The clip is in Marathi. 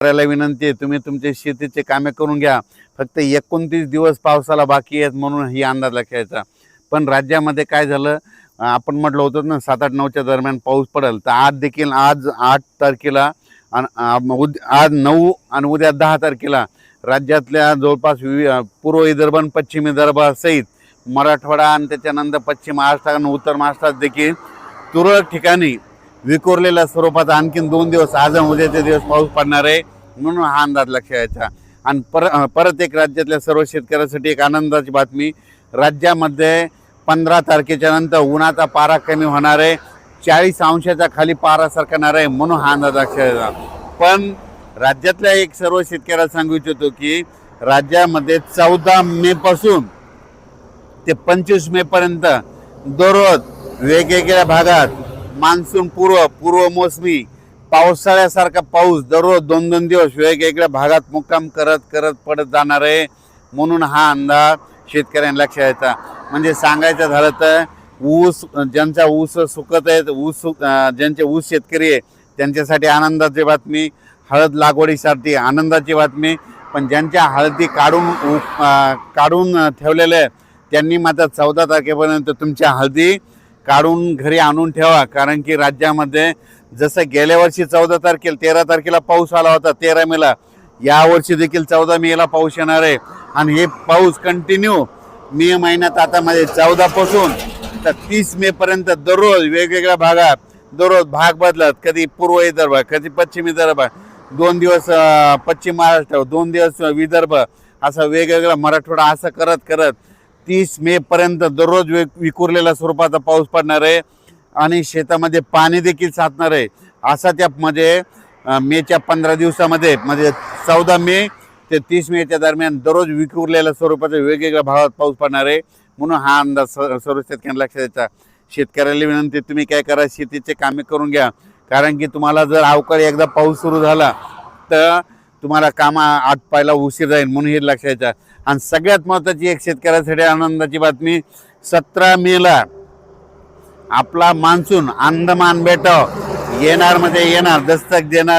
करायला विनंती आहे, तुम्ही तुमचे शेतीचे कामे करून घ्या. फक्त 29 दिवस पावसाला बाकी आहेत म्हणून ही अंदाज लक्षायचा. पण राज्यामध्ये काय झालं, आपण म्हटलं होतं ना 7-8-9च्या दरम्यान पाऊस पडेल, तर आज 8 तारखेला आज 9 आणि उद्या 10 तारखेला राज्यातल्या जवळपास पूर्व विदर्भ आणि पश्चिम विदर्भासहित मराठवाडा आणि त्याच्यानंतर पश्चिम महाराष्ट्र आणि उत्तर महाराष्ट्रात देखील तुरळक ठिकाणी विखुरलेल्या स्वरूपात आणखीन 2 दिवस आज आणि उद्याचे दिवस पाऊस पडणार आहे म्हणून हा अंदाज लक्षात यायचा. आणि परत एक राज्यातल्या सर्व शेतकऱ्यांसाठी एक आनंदाची बातमी, राज्यामध्ये 15 तारखेच्या नंतर उन्हाचा पारा कमी होणार आहे, 40 अंशाच्या खाली पारा सरकणार आहे म्हणून हा अंदाज लक्षात यायचा. पण राज्यातल्या एक सर्व शेतकऱ्याला सांगू इच्छितो की राज्यामध्ये 14 मे पासून ते 25 मे पर्यंत दररोज वेगवेगळ्या भागात मान्सून पूर्व मोसमी पावसाळ्यासारखा पाऊस दररोज 2-2 दिवस वेगवेगळ्या भागात मुक्काम करत पडत जाणार आहे म्हणून हा अंदाज शेतकऱ्यांना लक्षात यायचा. म्हणजे सांगायचं झालं तर ऊस ज्यांचा ऊस सुकत आहे, ज्यांचे ऊस शेतकरी आहे त्यांच्यासाठी आनंदाची बातमी, हळद लागवडीसाठी आनंदाची बातमी. पण ज्यांच्या हळदी काढून ठेवलेल्या आहेत त्यांनी मात्र 14 तारखेपर्यंत तुमच्या हळदी काढून घरी आणून ठेवा. कारण की राज्यामध्ये जसं गेल्या वर्षी 14 तारखेला 13 तारखेला पाऊस आला होता 13 मेला, यावर्षी देखील 14 मेला पाऊस येणार आहे. आणि हे पाऊस कंटिन्यू मे महिन्यात आता मध्ये 14 पासून तर 30 मे पर्यंत दररोज वेगवेगळ्या भागात दररोज भाग बदलत, कधी पूर्व विदर्भ कधी पश्चिम विदर्भ, 2 दिवस पश्चिम महाराष्ट्र, 2 दिवस विदर्भ, असं वेगवेगळा मराठवाडा, असं करत 30 मे पर्यंत दररोज विखुरलेल्या स्वरूपाचा पाऊस पडणार आहे आणि शेतामध्ये पाणी देखील साचणार आहे. असा त्यामध्ये मेच्या 15 दिवसामध्ये म्हणजे 14 मे ते 30 मेच्या दरम्यान दररोज विखुरलेल्या स्वरूपाचा वेगवेगळ्या भागात पाऊस पडणार आहे म्हणून हा अंदाज सर्व शेतकऱ्यांना लक्षात द्यायचा. शेतकऱ्याला विनंती, तुम्ही काय करा, शेतीचे कामे करून घ्या. कारण की तुम्हाला जर अवकाळी एकदा पाऊस सुरू झाला तर तुम्हाला कामा आटपायला उशीर जाईल म्हणून हे लक्षात द्यायचं. आणि सगळ्यात महत्त्वाची एक शेतकऱ्यासाठी आनंदाची बातमी, 17 मेला आपला मान्सून अंदमान बेटावर येणार दस्तक देणार.